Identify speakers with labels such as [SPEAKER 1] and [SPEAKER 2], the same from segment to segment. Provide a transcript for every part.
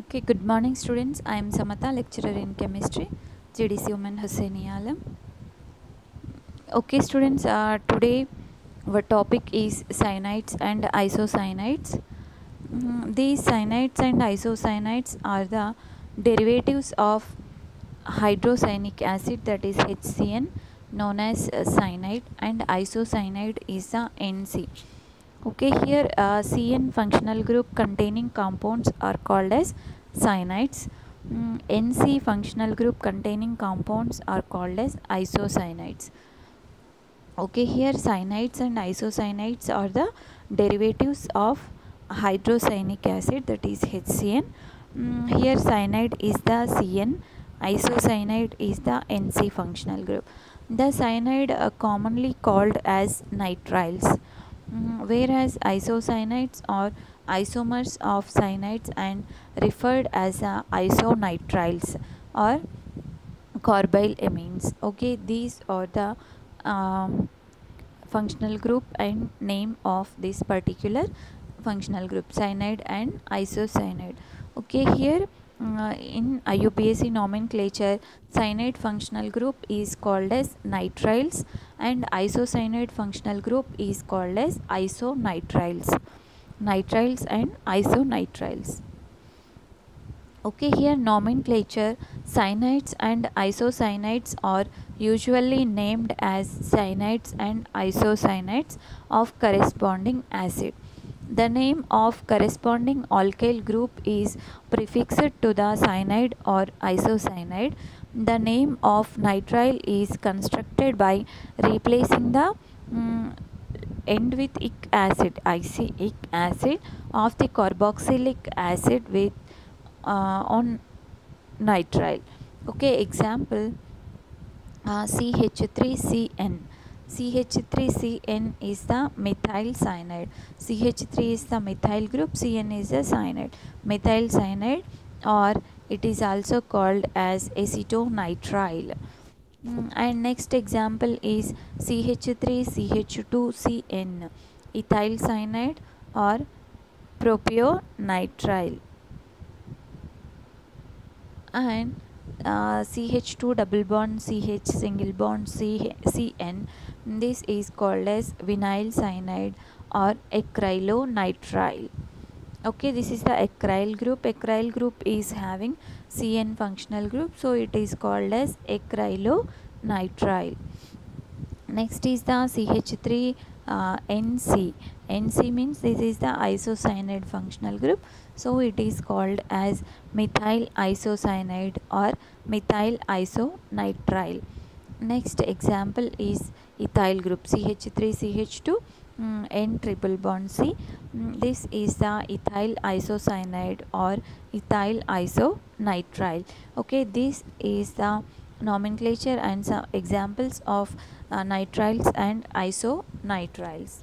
[SPEAKER 1] Okay, good morning students. I am Samatha, lecturer in chemistry, JDC Women Hussaini Alam. Okay students, today our topic is cyanides and isocyanides. These cyanides and isocyanides are the derivatives of hydrocyanic acid, that is HCN, known as cyanide, and isocyanide is the NC. Okay, here CN functional group containing compounds are called as cyanides. NC functional group containing compounds are called as isocyanides. Okay, here cyanides and isocyanides are the derivatives of hydrocyanic acid, that is HCN. Here cyanide is the CN, isocyanide is the NC functional group. The cyanide are commonly called as nitriles, whereas isocyanides are isomers of cyanides and referred as isonitriles or carbyl amines. Okay, these are the functional group and name of this particular functional group, cyanide and isocyanide. Okay, here in IUPAC nomenclature, cyanide functional group is called as nitriles and isocyanide functional group is called as isonitriles. Nitriles and isonitriles. Okay, here nomenclature, cyanides and isocyanides are usually named as cyanides and isocyanides of corresponding acid. The name of corresponding alkyl group is prefixed to the cyanide or isocyanide. The name of nitrile is constructed by replacing the end with ic acid, ic acid of the carboxylic acid with on nitrile. Okay, example CH3CN. CH3CN is the methyl cyanide. CH3 is the methyl group, CN is the cyanide. Methyl cyanide, or it is also called as acetonitrile. And next example is CH3CH2CN, ethyl cyanide or propionitrile. And CH2 double bond CH single bond CN, this is called as vinyl cyanide or acrylonitrile. Okay, this is the acryl group. Acryl group is having CN functional group, so it is called as acrylonitrile. Next is the CH3 NC. NC means this is the isocyanide functional group, so it is called as methyl isocyanide or methyl isonitrile. Next example is ethyl group, CH3CH2 N triple bond C. This is the ethyl isocyanide or ethyl isonitrile. Okay, this is the nomenclature and some examples of nitriles and isonitriles.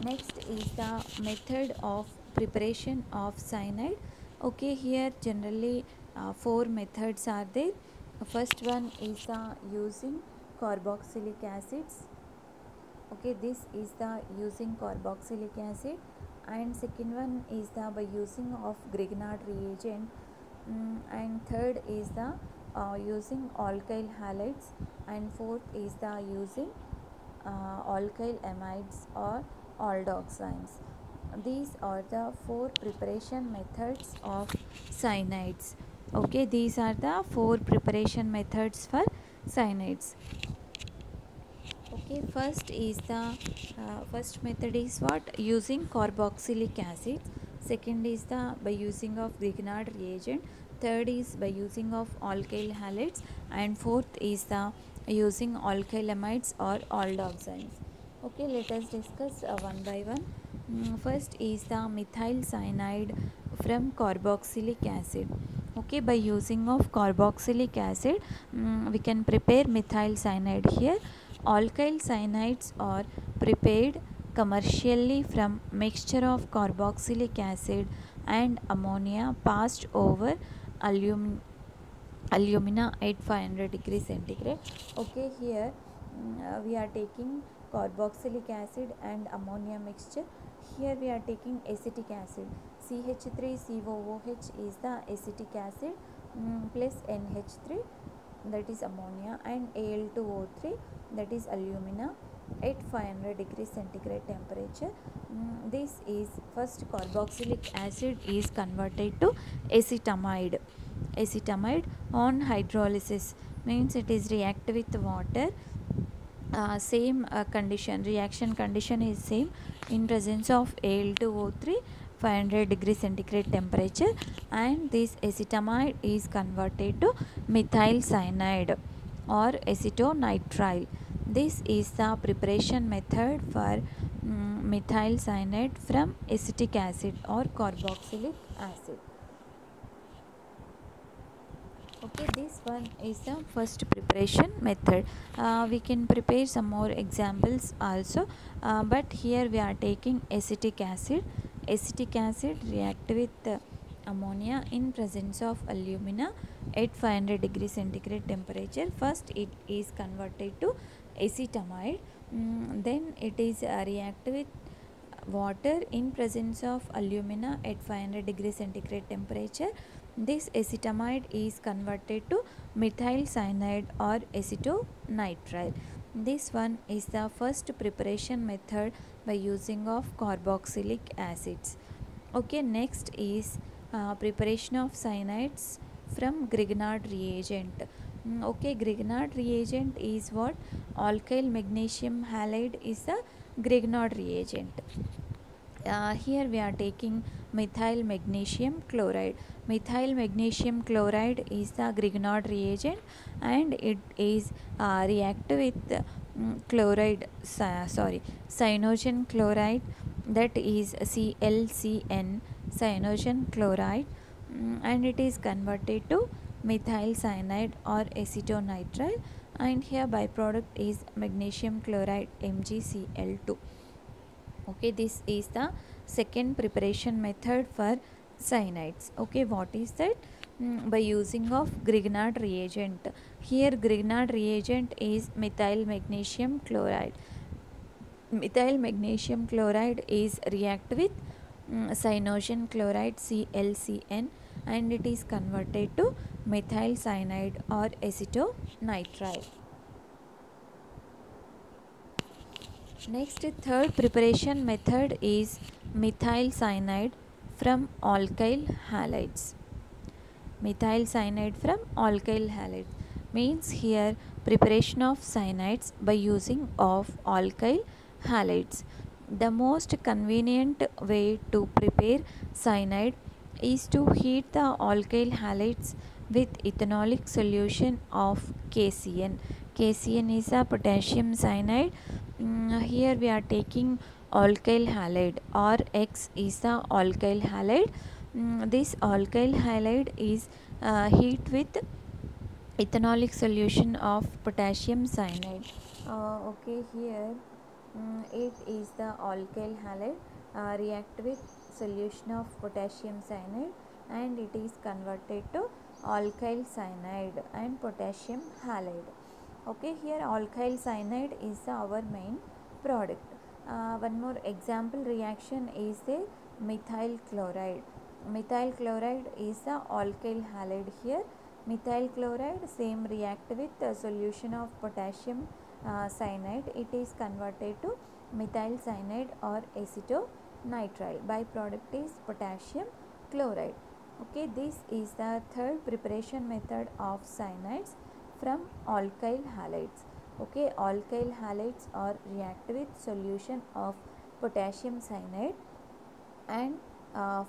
[SPEAKER 1] Next is the method of preparation of cyanide. Okay, here generally four methods are there. First one is using carboxylic acids. Okay, this is the using carboxylic acid, and second one is the by using of Grignard reagent, and third is the using alkyl halides, and fourth is the using alkyl amides or aldoxynes. These are the four preparation methods of cyanides. Okay, these are the four preparation methods for cyanides. Okay, first is the first method is what, using carboxylic acid. Second is the by using of Grignard reagent. Third is by using of alkyl halides, and fourth is the using alkyl amides or aldoxynes. Okay, let us discuss one by one. First is the methyl cyanide from carboxylic acid. Okay, by using of carboxylic acid, we can prepare methyl cyanide. Here alkyl cyanides are prepared commercially from mixture of carboxylic acid and ammonia passed over alumina at 500 degrees centigrade. Okay, here we are taking carboxylic acid and ammonia mixture. Here we are taking acetic acid. CH3COOH is the acetic acid, plus NH3, that is ammonia, and Al2O3, that is alumina, at 500 degrees centigrade temperature. This is first carboxylic acid is converted to acetamide. Acetamide on hydrolysis means it is react with water. Same condition, reaction condition is same in presence of Al2O3, 500 degrees centigrade temperature, and this acetamide is converted to methyl cyanide or acetonitrile. This is the preparation method for methyl cyanide from acetic acid or carboxylic acid. Okay, this one is the first preparation method. We can prepare some more examples also, but here we are taking acetic acid. Acetic acid react with ammonia in presence of alumina at 500 degrees centigrade temperature. First it is converted to acetamide, then it is react with water in presence of alumina at 500 degrees centigrade temperature. This acetamide is converted to methyl cyanide or acetonitrile. This one is the first preparation method by using of carboxylic acids. Okay, next is preparation of cyanides from Grignard reagent. Okay, Grignard reagent is what? Alkyl magnesium halide is the Grignard reagent. Here we are taking methyl magnesium chloride. Methyl magnesium chloride is the Grignard reagent, and it is react with cyanogen chloride, that is ClCN, cyanogen chloride, and it is converted to methyl cyanide or acetonitrile, and here byproduct is magnesium chloride, MgCl2. Okay, this is the second preparation method for cyanides. Okay, what is that? By using of Grignard reagent. Here Grignard reagent is methyl magnesium chloride. Methyl magnesium chloride is react with cyanogen chloride, ClCN, and it is converted to methyl cyanide or acetonitrile. Next, third preparation method is methyl cyanide from alkyl halides. Methyl cyanide from alkyl halides means here preparation of cyanides by using of alkyl halides. The most convenient way to prepare cyanide is to heat the alkyl halides with ethanolic solution of KCN. KCN is a potassium cyanide. Here we are taking alkyl halide, or X is the alkyl halide. This alkyl halide is heat with ethanolic solution of potassium cyanide. Okay, here it is the alkyl halide react with solution of potassium cyanide, and it is converted to alkyl cyanide and potassium halide. Okay, here alkyl cyanide is our main product. One more example reaction is the methyl chloride. Methyl chloride is the alkyl halide. Here methyl chloride same react with a solution of potassium cyanide. It is converted to methyl cyanide or acetonitrile. Byproduct is potassium chloride. Okay, this is the third preparation method of cyanides from alkyl halides. Okay, alkyl halides are react with solution of potassium cyanide and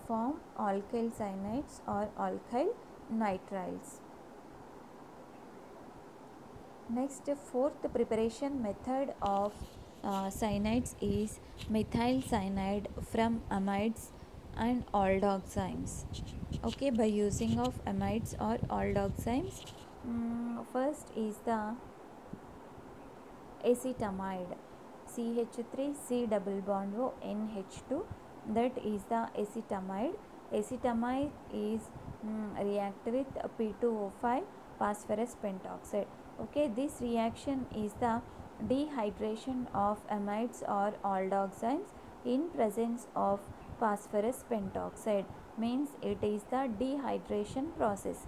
[SPEAKER 1] form alkyl cyanides or alkyl nitriles. Next, fourth preparation method of cyanides is methyl cyanide from amides and aldoximes. Okay, by using of amides or aldoximes, first is the acetamide, CH3C double bond O NH2, that is the acetamide. Acetamide is react with P2O5 phosphorus pentoxide. Okay, this reaction is the dehydration of amides or aldoximes in presence of phosphorus pentoxide, means it is the dehydration process.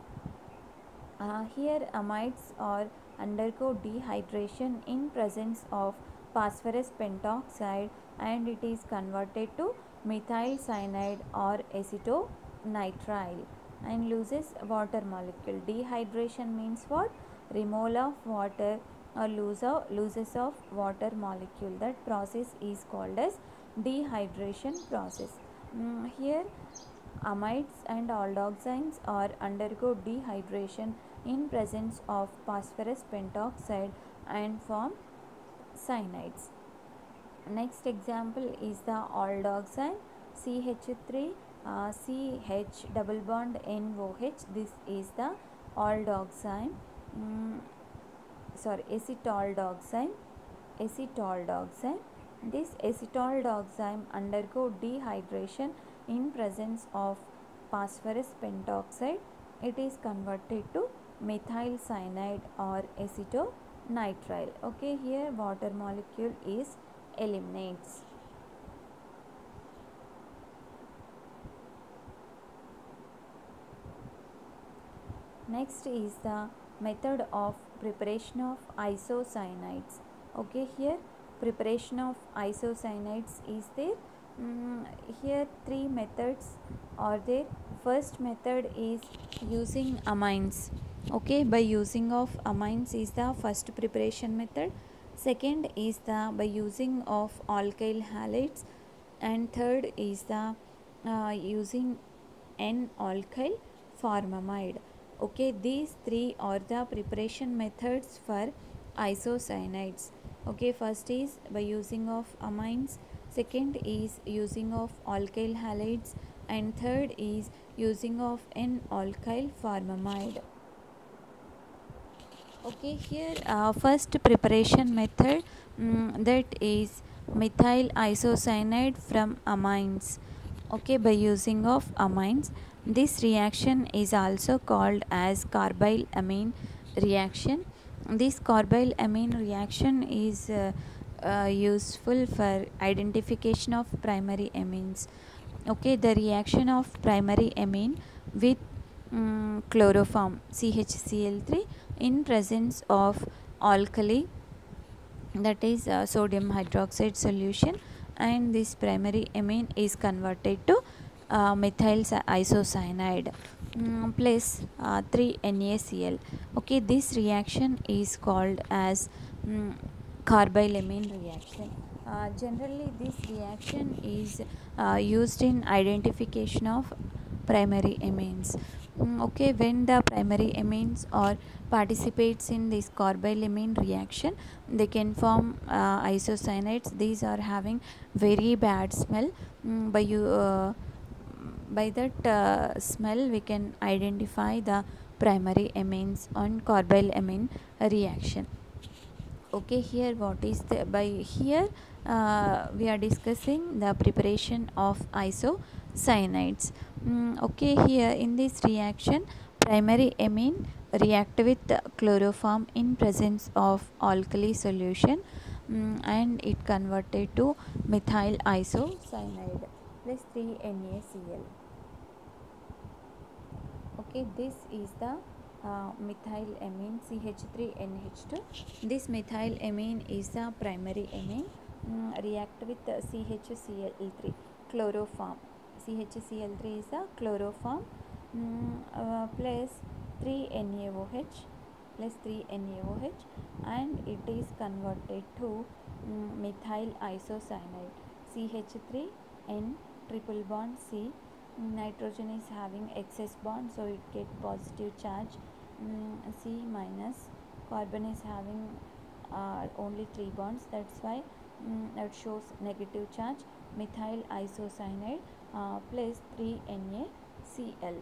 [SPEAKER 1] Here amides are undergo dehydration in presence of phosphorus pentoxide, and it is converted to methyl cyanide or acetonitrile and loses water molecule. Dehydration means what? Removal of water or loses of water molecule. That process is called as dehydration process. Here amides and aldoxynes are undergo dehydration in presence of phosphorus pentoxide and form cyanides. Next example is the aldoxine CH3 CH double bond NOH. This is the aldoxine. Acetaldoxine. This acetaldoxine undergo dehydration in presence of phosphorus pentoxide. It is converted to methyl cyanide or acetonitrile. Okay, here water molecule is eliminates. Next is the method of preparation of isocyanides. Okay, here preparation of isocyanides is there. Here three methods are there. First method is using amines. Okay, by using of amines is the first preparation method. Second is the by using of alkyl halides, and third is the using N-alkyl formamide. Okay, these three are the preparation methods for isocyanides. Okay, first is by using of amines, second is using of alkyl halides, and third is using of N-alkyl formamide. Okay, here first preparation method, that is methyl isocyanide from amines. Okay, by using of amines, this reaction is also called as carbyl amine reaction. This carbyl amine reaction is useful for identification of primary amines. Okay, the reaction of primary amine with chloroform CHCl3 in presence of alkali, that is sodium hydroxide solution, and this primary amine is converted to methyl isocyanide plus 3NaCl. Okay, this reaction is called as carbylamine reaction. Generally this reaction is used in identification of primary amines. Okay, when the primary amines or participates in this carbylamine reaction, they can form isocyanates. These are having very bad smell. By that smell we can identify the primary amines on carbylamine reaction. Okay, here what is the by here we are discussing the preparation of isocyanides. Okay, here in this reaction primary amine react with chloroform in presence of alkali solution, and it converted to methyl isocyanide plus 3NaCl. Okay, this is the methyl amine CH3NH2. This methyl amine is the primary amine, react with CHCl3 chloroform. CHCl3 is the chloroform, plus 3NaOH and it is converted to methyl isocyanide CH3N triple bond C. Nitrogen is having excess bond, so it get positive charge, C minus. Carbon is having only 3 bonds, that's why that shows negative charge. Methyl isocyanide plus 3NaCl.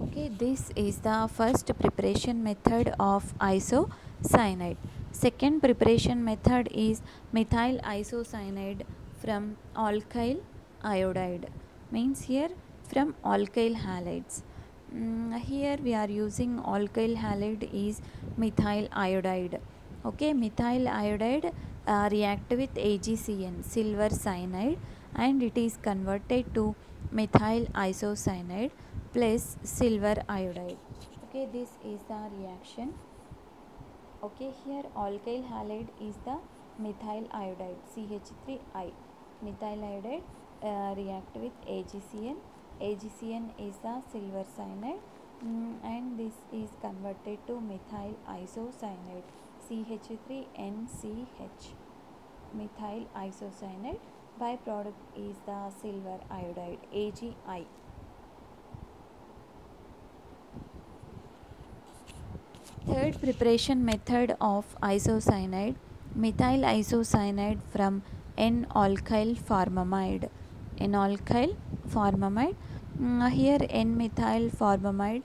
[SPEAKER 1] Okay, this is the first preparation method of isocyanide. Second preparation method is methyl isocyanide from alkyl iodide, means here from alkyl halides. Here we are using alkyl halide is methyl iodide. Okay, methyl iodide react with AgCN, silver cyanide, and it is converted to methyl isocyanide plus silver iodide. Okay, this is the reaction. Okay, here alkyl halide is the methyl iodide, CH3I. Methyl iodide react with AgCN. AgCN is the silver cyanide, and this is converted to methyl isocyanide, CH3NCH. Methyl isocyanide. Byproduct is the silver iodide, AgI. Third preparation method of isocyanide, methyl isocyanide from N-alkyl formamide. N-alkyl formamide. Here N-methyl formamide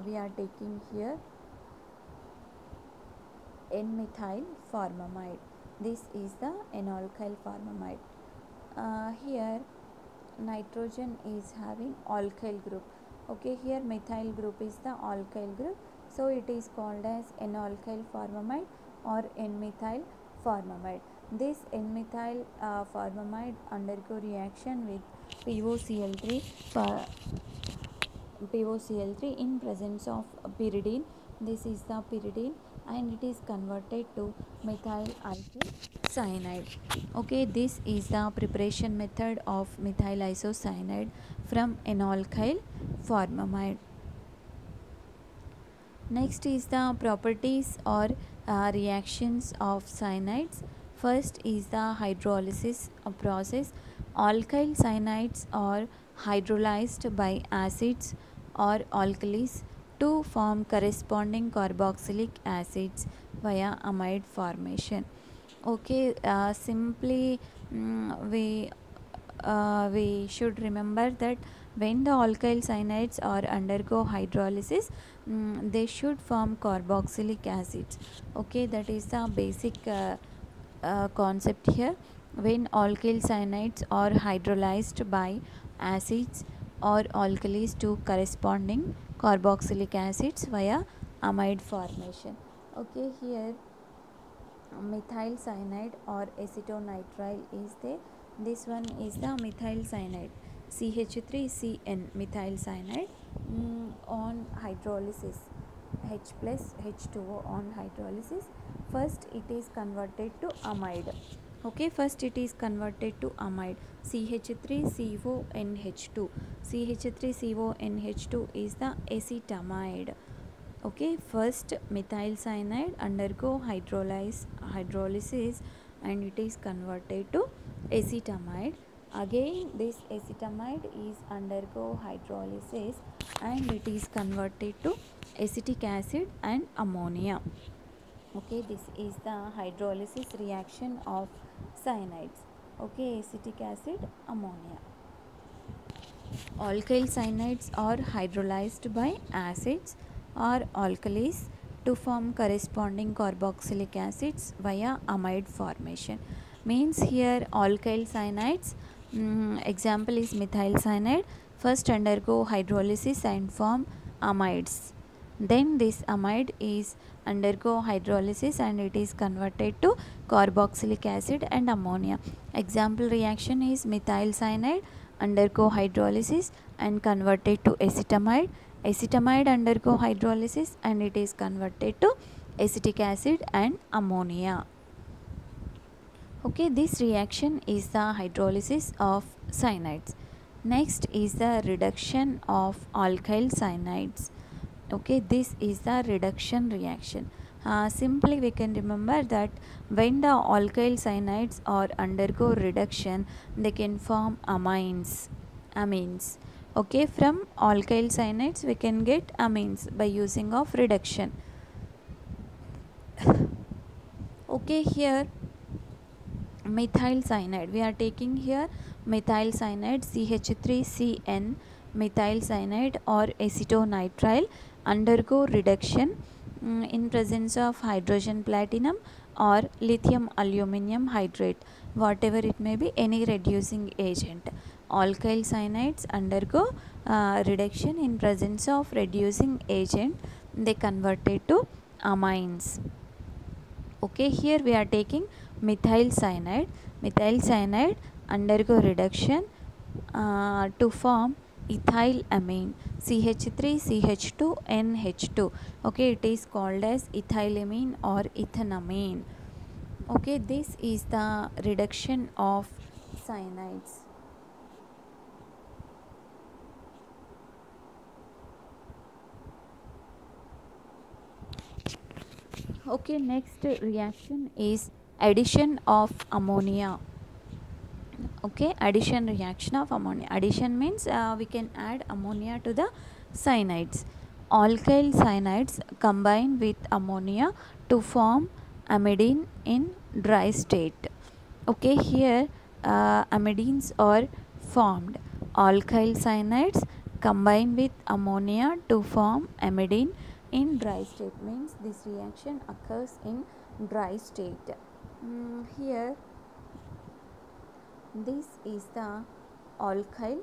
[SPEAKER 1] we are taking here N-methyl formamide. This is the N-alkyl formamide. Here nitrogen is having alkyl group. Okay, here methyl group is the alkyl group, so it is called as N-alkyl formamide or N-methyl formamide. This N-methyl formamide undergo reaction with POCl3 in presence of pyridine. This is the pyridine, and it is converted to methyl isocyanide. Okay, this is the preparation method of methyl isocyanide from N-alkyl formamide. Next is the properties or reactions of cyanides. First is the hydrolysis process. Alkyl cyanides are hydrolyzed by acids or alkalis to form corresponding carboxylic acids via amide formation. Okay, simply we should remember that when the alkyl cyanides are undergo hydrolysis, they should form carboxylic acids. Okay, that is the basic concept here. When alkyl cyanides are hydrolyzed by acids or alkalis to corresponding carboxylic acids via amide formation. Okay, here methyl cyanide or acetonitrile is there. This one is the methyl cyanide, CH3CN methyl cyanide on hydrolysis, H plus H2O on hydrolysis. First it is converted to amide. Okay, first it is converted to amide, CH3CONH2. CH3CONH2 is the acetamide. Okay, first methyl cyanide undergo hydrolysis and it is converted to acetamide. Again this acetamide is undergo hydrolysis and it is converted to acetic acid and ammonia. Okay, this is the hydrolysis reaction of cyanides. Okay, acetic acid, ammonia. Alkyl cyanides are hydrolyzed by acids or alkalis to form corresponding carboxylic acids via amide formation. Means here alkyl cyanides, example is methyl cyanide, first undergo hydrolysis and form amides. Then this amide is undergo hydrolysis and it is converted to carboxylic acid and ammonia. Example reaction is methyl cyanide undergo hydrolysis and converted to acetamide. Acetamide undergo hydrolysis and it is converted to acetic acid and ammonia. Okay, this reaction is the hydrolysis of cyanides. Next is the reduction of alkyl cyanides. Okay, this is the reduction reaction. Simply we can remember that when the alkyl cyanides are undergo reduction, they can form amines. Okay, from alkyl cyanides we can get amines by using of reduction. Okay, here methyl cyanide, we are taking here methyl cyanide, CH3CN methyl cyanide or acetonitrile undergo reduction in presence of hydrogen platinum or lithium aluminum hydrate, whatever it may be, any reducing agent. Alkyl cyanides undergo reduction in presence of reducing agent, they converted to amines. Okay, here we are taking methyl cyanide. Methyl cyanide undergo reduction to form ethylamine, CH3CH2NH2. Okay, it is called as ethylamine or ethanamine. Okay, this is the reduction of cyanides. Okay, next reaction is addition of ammonia. Okay, addition reaction of ammonia. Addition means we can add ammonia to the cyanides. Alkyl cyanides combine with ammonia to form amidine in dry state. Okay, here amidines are formed. Alkyl cyanides combine with ammonia to form amidine in dry state, means this reaction occurs in dry state. Here this is the alkyl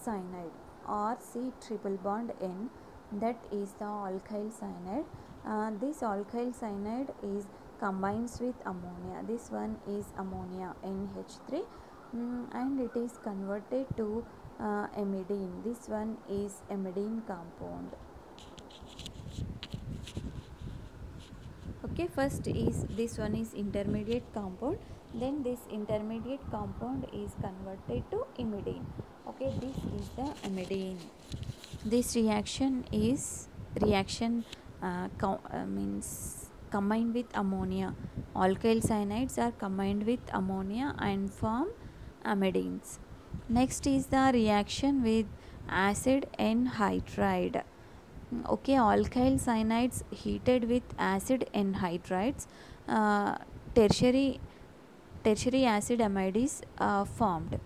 [SPEAKER 1] cyanide, or C triple bond N, that is the alkyl cyanide. This alkyl cyanide is combines with ammonia. This one is ammonia NH3, and it is converted to amidine. This one is amidine compound. Okay, first is this one is intermediate compound, then this intermediate compound is converted to imidine. Okay, this is the amidine. This reaction is reaction means combined with ammonia. Alkyl cyanides are combined with ammonia and form amidines. Next is the reaction with acid anhydride. Okay, alkyl cyanides heated with acid anhydrides, uh, tertiary acid amide is formed.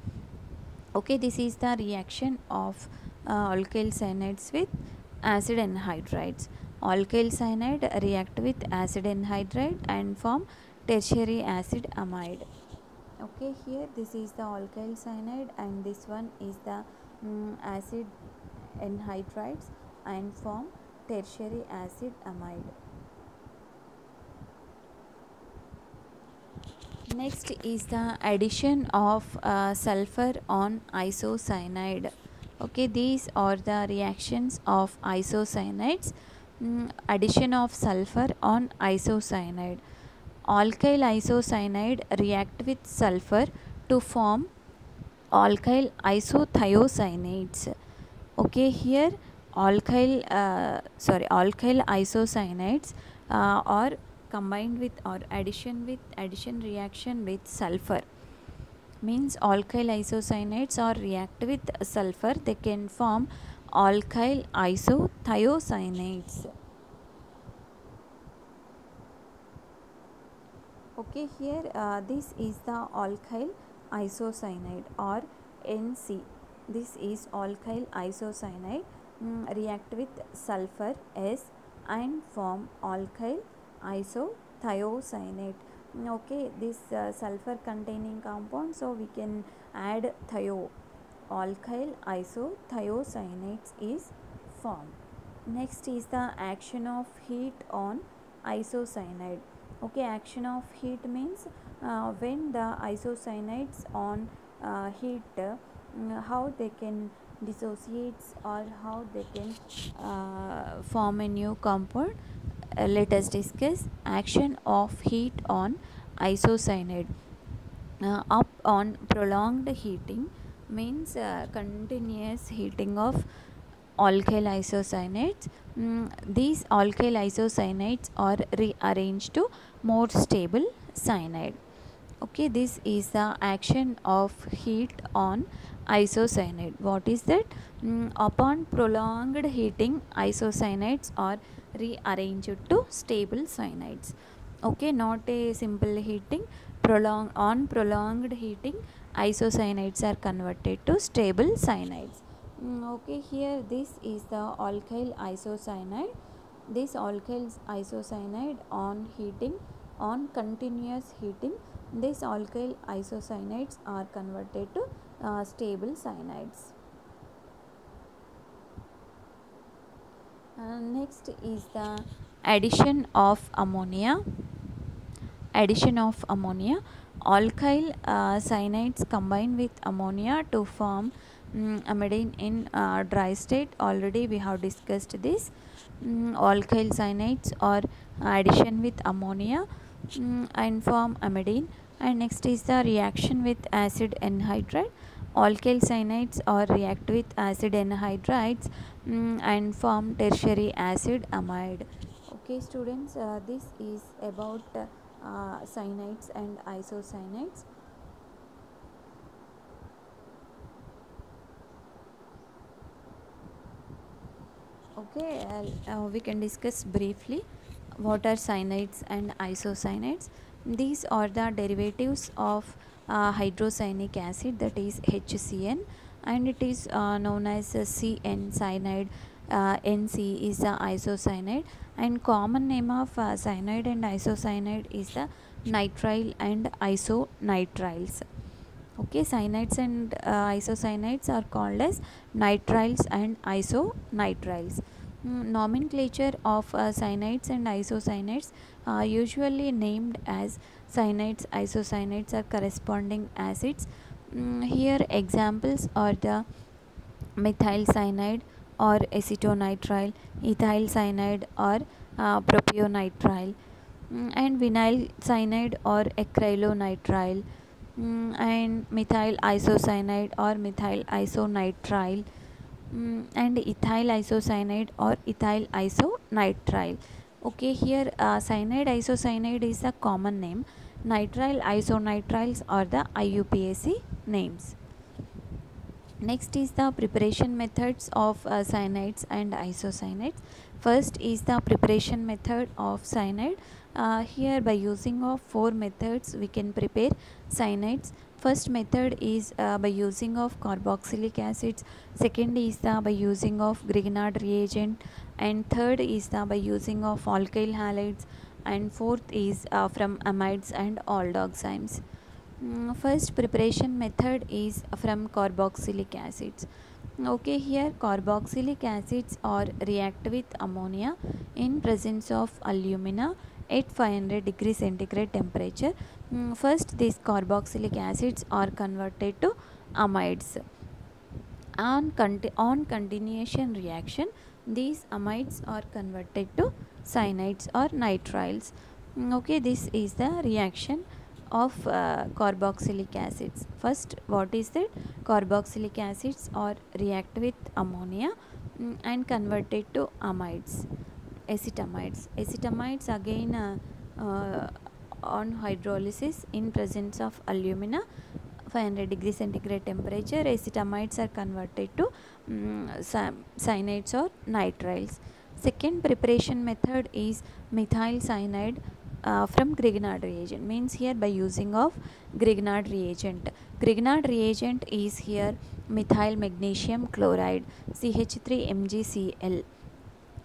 [SPEAKER 1] Okay, this is the reaction of alkyl cyanides with acid anhydrides. Alkyl cyanide react with acid anhydride and form tertiary acid amide. Okay, here this is the alkyl cyanide and this one is the acid anhydrides and form tertiary acid amide. Next is the addition of sulfur on isocyanide. Okay, these are the reactions of isocyanides. Addition of sulfur on isocyanide. Alkyl isocyanide react with sulfur to form alkyl isothiocyanates. Okay, here alkyl isocyanates are combined with or addition reaction with sulfur, means alkyl isocyanates or react with sulfur, they can form alkyl isothiocyanates. Okay, here this is the alkyl isocyanide or NC. This is alkyl isocyanide react with sulfur S and form alkyl isothiocyanate. Okay, this sulfur containing compound, so we can add thio. Alkyl isothiocyanates is formed. Next is the action of heat on isocyanide. Okay, action of heat means when the isocyanates on heat, how they can dissociate or how they can form a new compound. Let us discuss action of heat on isocyanide. Up on prolonged heating means continuous heating of alkyl isocyanates. These alkyl isocyanates are rearranged to more stable cyanide. Okay, this is the action of heat on isocyanide. What is that? Upon prolonged heating, isocyanates are rearranged to stable cyanides. Okay, not a simple heating. Prolonged heating, isocyanates are converted to stable cyanides. Okay, here this is the alkyl isocyanide. This alkyl isocyanide on heating, on continuous heating, these alkyl isocyanates are converted to stable cyanides. Next is the addition of ammonia. addition of ammonia. Alkyl cyanides combine with ammonia to form amidine in dry state. Already we have discussed this. Alkyl cyanides or addition with ammonia and form amidine. And next is the reaction with acid anhydride. Alkyl cyanides or react with acid anhydrides and form tertiary acid amide. Okay students, this is about cyanides and isocyanides. Okay, we can discuss briefly what are cyanides and isocyanides. These are the derivatives of hydrocyanic acid, that is HCN, and it is known as CN cyanide. NC is the isocyanide, and common name of cyanide and isocyanide is the nitrile and isonitriles. Okay, cyanides and isocyanides are called as nitriles and isonitriles. Nomenclature of cyanides and isocyanides usually named as cyanides, isocyanides are corresponding acids. Here examples are the methyl cyanide or acetonitrile, ethyl cyanide or propionitrile, and vinyl cyanide or acrylonitrile, and methyl isocyanide or methyl isonitrile, and ethyl isocyanide or ethyl isonitrile. Okay, here cyanide isocyanide is the common name. Nitrile isonitriles are the IUPAC names. Next is the preparation methods of cyanides and isocyanides. First is the preparation method of cyanide. Here by using of 4 methods we can prepare cyanides. First method is by using of carboxylic acids. Second is the by using of Grignard reagent, and third is the by using of alkyl halides, and fourth is from amides and aldoximes. First preparation method is from carboxylic acids. Okay, here carboxylic acids are react with ammonia in presence of alumina at 500 degrees centigrade temperature. First these carboxylic acids are converted to amides. On continuation reaction, these amides are converted to cyanides or nitriles. Okay, this is the reaction of carboxylic acids. First, what is that? Carboxylic acids are react with ammonia and converted to amides, acetamides. Acetamides again on hydrolysis in presence of alumina, 500 degrees centigrade temperature, acetamides are converted to cyanides or nitriles. Second preparation method is methyl cyanide from Grignard reagent, means here by using of Grignard reagent. Grignard reagent is here methyl magnesium chloride, CH3MgCl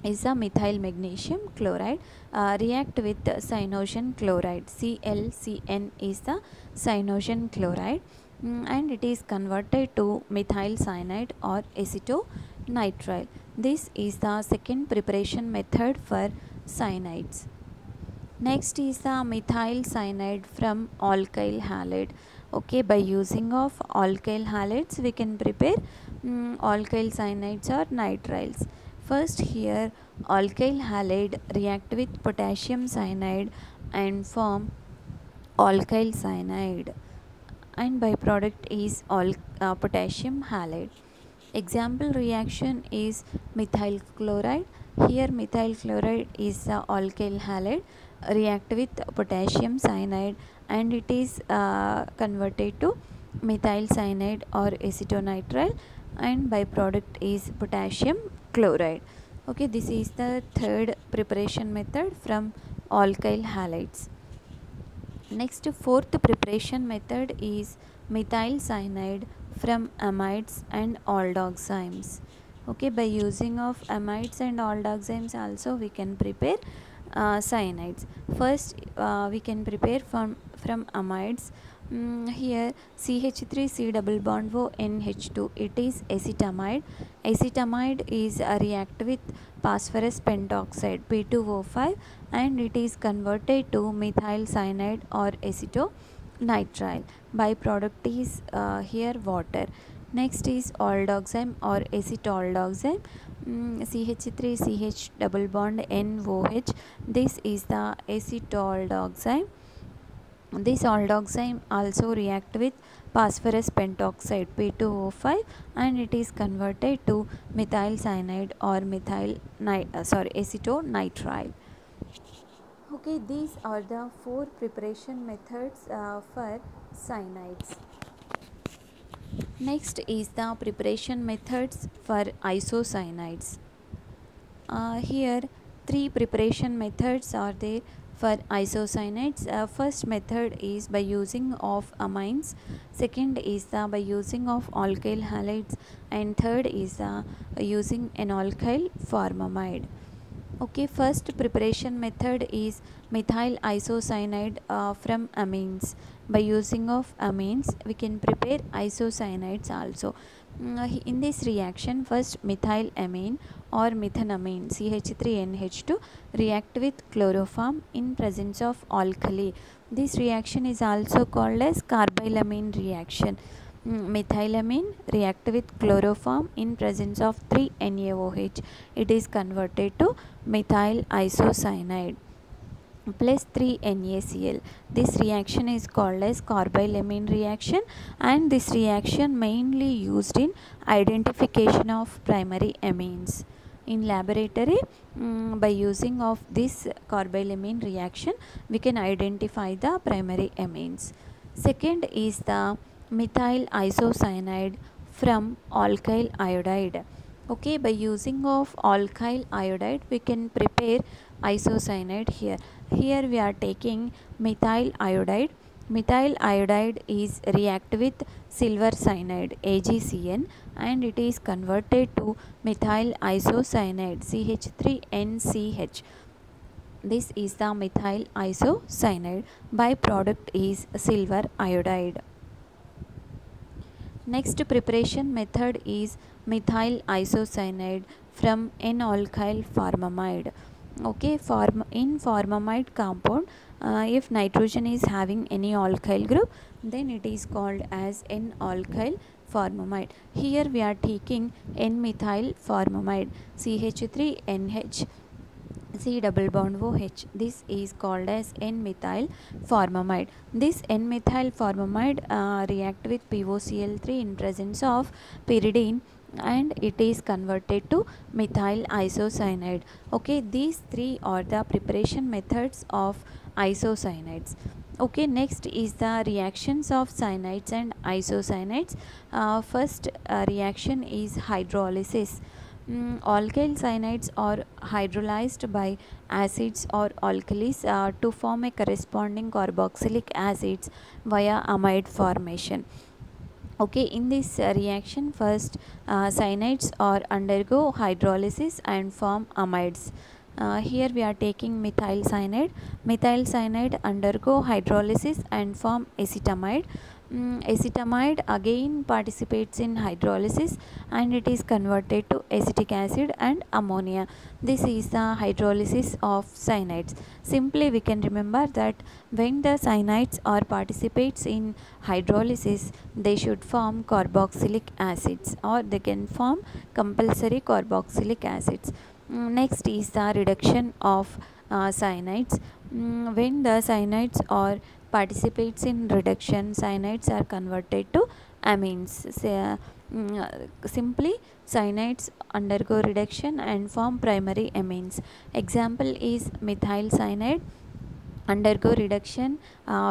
[SPEAKER 1] is a methyl magnesium chloride, react with cyanogen chloride, ClCN is the cyanogen chloride, and it is converted to methyl cyanide or acetonitrile. This is the second preparation method for cyanides. Next is the methyl cyanide from alkyl halide. Okay, by using of alkyl halides we can prepare alkyl cyanides or nitriles. First here alkyl halide react with potassium cyanide and form alkyl cyanide, and byproduct is potassium halide. Example reaction is methyl chloride. Here methyl chloride is the alkyl halide, react with potassium cyanide and it is converted to methyl cyanide or acetonitrile, and byproduct is potassium chloride. Okay, this is the third preparation method from alkyl halides. Next, fourth preparation method is methyl cyanide from amides and aldoximes. Okay, by using of amides and aldoximes also we can prepare cyanides. First we can prepare from amides. Here CH3C double bond O NH2, it is acetamide. Acetamide is a react with phosphorus pentoxide P2O5 and it is converted to methyl cyanide or acetonitrile. Byproduct is here water. Next is aldoxime or acetaldexime. CH3CH double bond NOH, this is the acetaldexime. This aldoxime also react with phosphorus pentoxide P2O5 and it is converted to methyl cyanide or acetonitrile. Okay, these are the 4 preparation methods for cyanides. Next is the preparation methods for isocyanides. Here 3 preparation methods are there for isocyanates. First method is by using of amines, second is by using of alkyl halides, and third is using an alkyl formamide. Okay, first preparation method is methyl isocyanide from amines. By using of amines we can prepare isocyanides also. In this reaction, first methylamine or methanamine CH3NH2 react with chloroform in presence of alkali. This reaction is also called as carbylamine reaction. Methylamine react with chloroform in presence of 3NaOH. It is converted to methyl isocyanide plus 3NaCl. This reaction is called as carbylamine reaction and this reaction mainly used in identification of primary amines. In laboratory, by using of this carbylamine reaction we can identify the primary amines. Second is the methyl isocyanide from alkyl iodide. Okay, by using of alkyl iodide we can prepare isocyanide here. Here we are taking methyl iodide. Methyl iodide is react with silver cyanide AgCN and it is converted to methyl isocyanide CH3NCH. This is the methyl isocyanide. Byproduct is silver iodide. Next preparation method is methyl isocyanide from N-alkyl formamide. Okay, in formamide compound, if nitrogen is having any alkyl group, then it is called as N-alkyl formamide. Here we are taking N-methyl formamide CH3NH C double bond OH. This is called as N-methyl formamide. This N-methyl formamide react with POCl3 in presence of pyridine and it is converted to methyl isocyanide. Okay, these 3 are the preparation methods of isocyanides. Okay, next is the reactions of cyanides and isocyanides. First reaction is hydrolysis. Alkyl cyanides are hydrolyzed by acids or alkalis to form a corresponding carboxylic acids via amide formation. Okay, in this reaction first cyanides are undergo hydrolysis and form amides. Here we are taking methyl cyanide. Methyl cyanide undergo hydrolysis and form acetamide. Acetamide again participates in hydrolysis and it is converted to acetic acid and ammonia. This is the hydrolysis of cyanides. Simply we can remember that when the cyanides or participates in hydrolysis, they should form carboxylic acids or they can form compulsory carboxylic acids. Next is the reduction of cyanides. When the cyanides or participates in reduction, cyanides are converted to amines. Simply cyanides undergo reduction and form primary amines. Example is methyl cyanide undergo reduction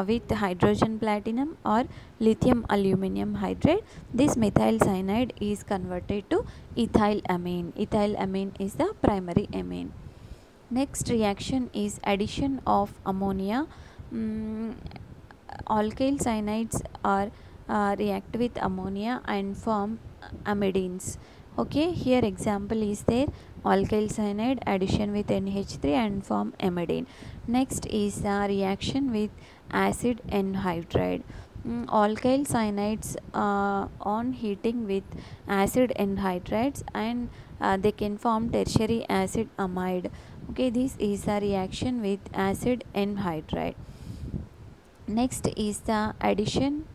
[SPEAKER 1] with hydrogen platinum or lithium aluminum hydride. This methyl cyanide is converted to ethyl amine. Ethyl amine is the primary amine. Next reaction is addition of ammonia. Alkyl cyanides are react with ammonia and form amidines. Okay, here example is there, alkyl cyanide addition with NH3 and form amidine. Next is the reaction with acid anhydride. alkyl cyanides on heating with acid anhydrides, and they can form tertiary acid amide. Okay, this is a reaction with acid anhydride. Next is the addition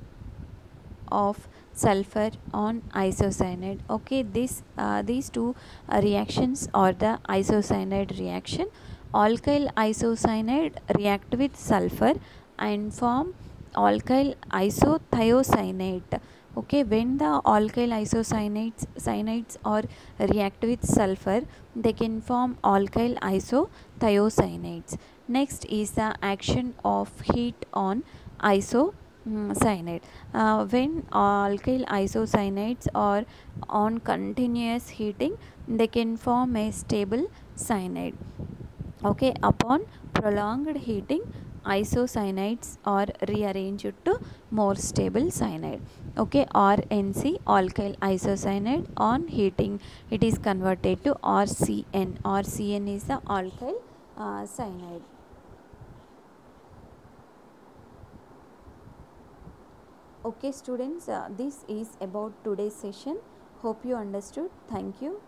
[SPEAKER 1] of sulfur on isocyanide. Okay, these two reactions are the isocyanide reaction. Alkyl isocyanide react with sulfur and form alkyl isothiocyanate. Okay, when the alkyl cyanides or react with sulfur, they can form alkyl isothiocyanates. Next is the action of heat on cyanide. When alkyl isocyanates are on continuous heating, they can form a stable cyanide. Okay, upon prolonged heating, isocyanides are rearranged to more stable cyanide. Okay, RNC, alkyl isocyanide, on heating it is converted to RCN. RCN is the alkyl cyanide. Okay students, this is about today's session. Hope you understood. Thank you.